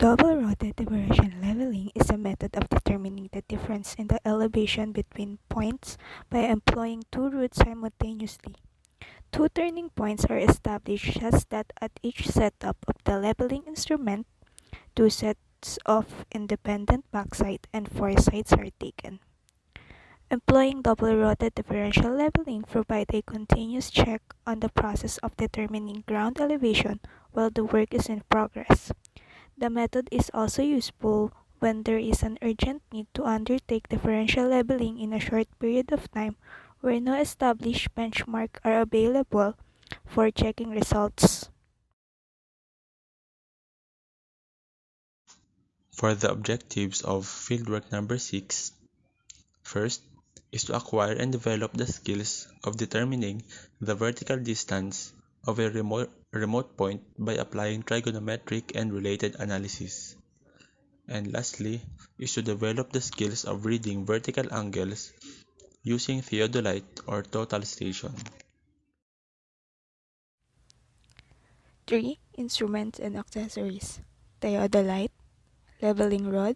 Double-rotted differential leveling is a method of determining the difference in the elevation between points by employing two routes simultaneously. Two turning points are established such that at each setup of the leveling instrument, two sets of independent backsight and foresights are taken. Employing double-rotted differential leveling provides a continuous check on the process of determining ground elevation while the work is in progress. The method is also useful when there is an urgent need to undertake differential leveling in a short period of time where no established benchmark are available for checking results. For the objectives of Fieldwork number 6, first is to acquire and develop the skills of determining the vertical distance of a remote point by applying trigonometric and related analysis. And lastly is to develop the skills of reading vertical angles using theodolite or total station. 3. Instruments and accessories: theodolite, leveling rod,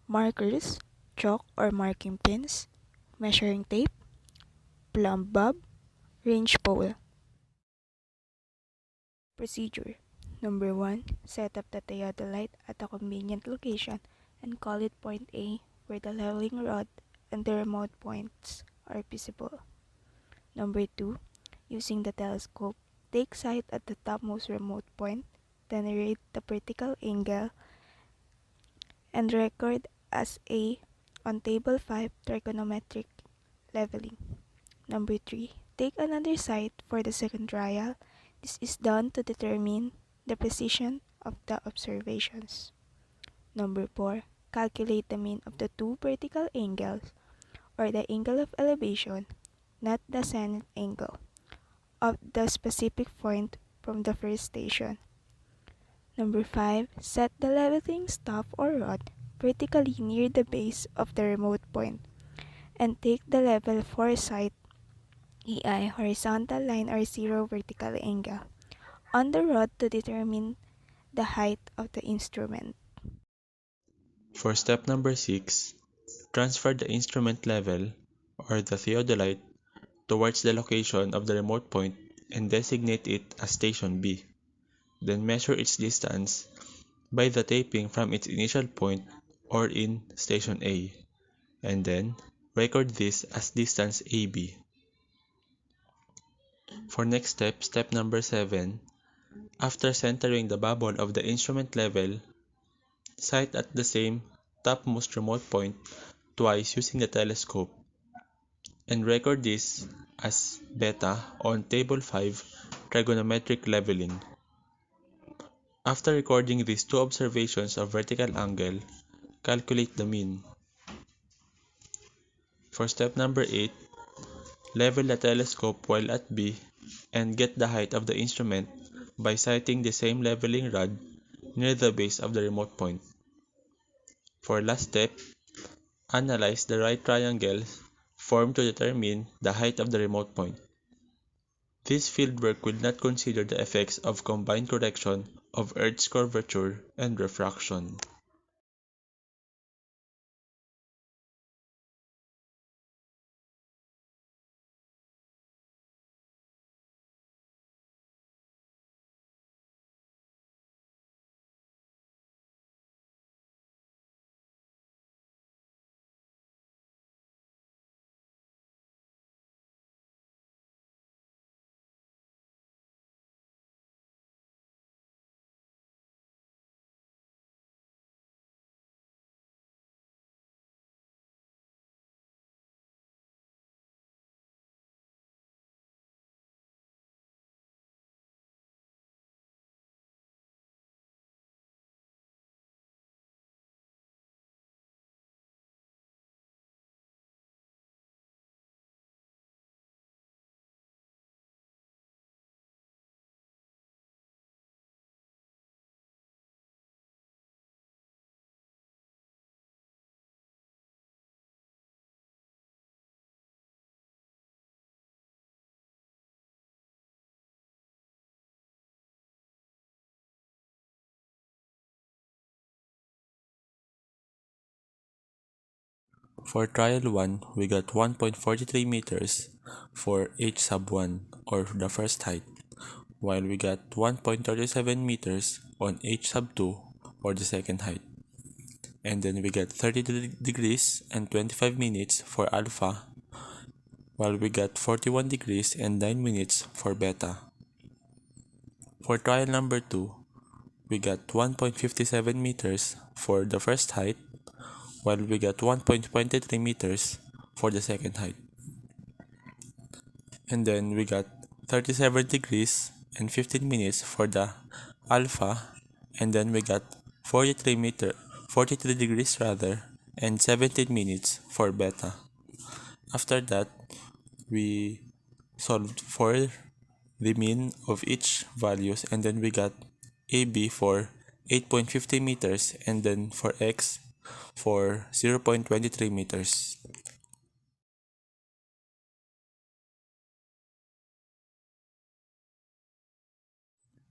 markers, chalk or marking pins, measuring tape, plumb bob, range pole. Procedure: Number 1. Set up the theodolite at a convenient location and call it point A where the leveling rod and the remote points are visible. Number 2. Using the telescope, take sight at the topmost remote point, then rate the vertical angle and record as A on Table 5 trigonometric leveling. Number 3. Take another sight for the second trial. This is done to determine the precision of the observations. Number 4. Calculate the mean of the two vertical angles, or the angle of elevation, not the zenith angle, of the specific point from the first station. Number 5. Set the leveling staff or rod vertically near the base of the remote point, and take the level foresight EI horizontal line or zero vertical angle on the rod to determine the height of the instrument. For step number 6, transfer the instrument level or the theodolite towards the location of the remote point and designate it as station B. Then measure its distance by the taping from its initial point or in station A, and then record this as distance AB. For next step, step number 7, after centering the bubble of the instrument level, sight at the same topmost remote point twice using the telescope, and record this as beta on table 5 trigonometric leveling. After recording these two observations of vertical angle, calculate the mean. For step number 8, level the telescope while at B and get the height of the instrument by sighting the same leveling rod near the base of the remote point. For last step, analyze the right triangles formed to determine the height of the remote point. This fieldwork will not consider the effects of combined correction of Earth's curvature and refraction. For trial 1, we got 1.43 meters for h sub 1 or the first height, while we got 1.37 meters on h sub 2 or the second height. And then we got 30 degrees and 25 minutes for alpha, while we got 41 degrees and 9 minutes for beta. For trial number 2, we got 1.57 meters for the first height, while we got 1.23 meters for the second height. And then we got 37 degrees and 15 minutes for the alpha, and then we got 43 degrees rather, and 17 minutes for beta. After that, we solved for the mean of each values, and then we got AB for 8.50 meters, and then for X for 0.23 meters.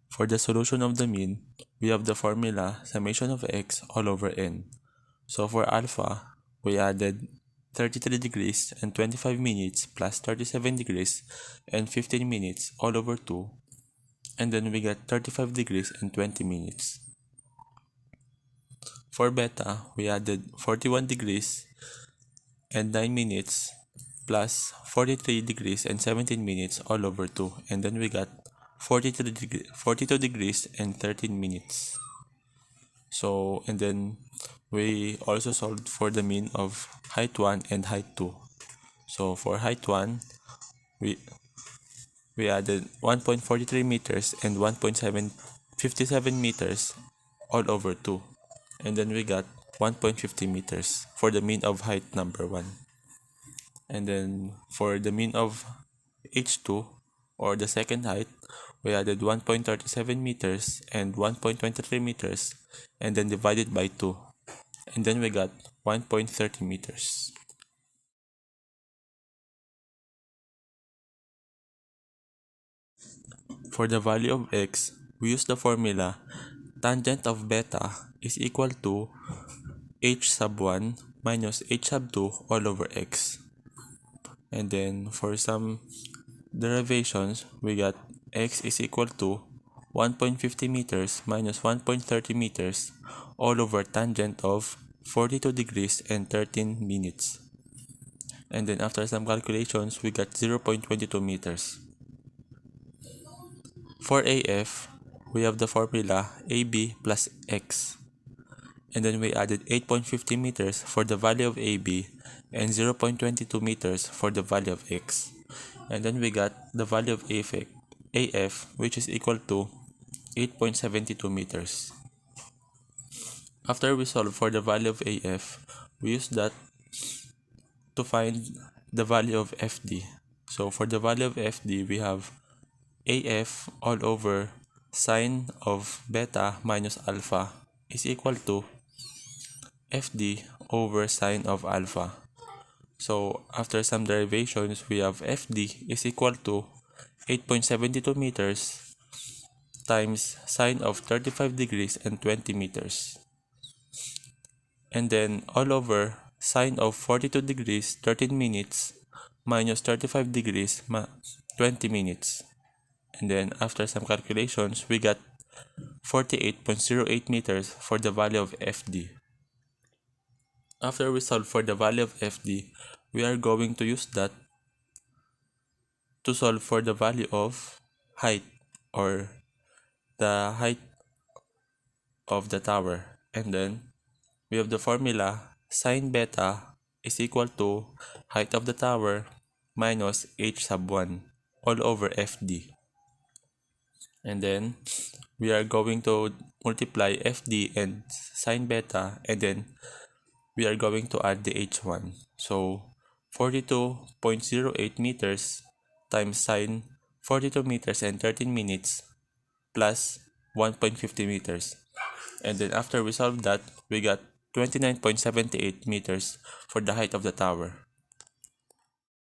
For the solution of the mean, we have the formula summation of x all over n. So for alpha, we added 33 degrees and 25 minutes plus 37 degrees and 15 minutes all over 2, and then we got 35 degrees and 20 minutes. For beta, we added 41 degrees and 9 minutes plus 43 degrees and 17 minutes all over 2, and then we got 42 degrees and 13 minutes. So, and then we also solved for the mean of height 1 and height 2. So for height 1, we added 1.43 meters and 1.57 meters all over 2. And then we got 1.50 meters for the mean of height number 1. And then for the mean of H2 or the second height, we added 1.37 meters and 1.23 meters and then divided by 2. And then we got 1.30 meters. For the value of x, we use the formula tangent of beta is equal to h sub 1 minus h sub 2 all over x. And then for some derivations, we got x is equal to 1.50 meters minus 1.30 meters all over tangent of 42 degrees and 13 minutes. And then after some calculations, we got 0.22 meters. For AF, we have the formula AB plus X. And then we added 8.50 meters for the value of AB and 0.22 meters for the value of X. And then we got the value of AF, which is equal to 8.72 meters. After we solve for the value of AF, we use that to find the value of FD. So for the value of FD, we have AF all over sine of beta minus alpha is equal to FD over sine of alpha. So after some derivations, we have FD is equal to 8.72 meters times sine of 35 degrees and 20 meters. And then all over sine of 42 degrees 13 minutes minus 35 degrees 20 minutes. And then after some calculations, we got 48.08 meters for the value of FD. After we solve for the value of FD, we are going to use that to solve for the value of height or the height of the tower. And then we have the formula sine beta is equal to height of the tower minus h sub 1 all over FD. And then we are going to multiply FD and sine beta, and then we are going to add the H1. So 42.08 meters times sine 42 meters and 13 minutes plus 1.50 meters. And then after we solve that, we got 29.78 meters for the height of the tower.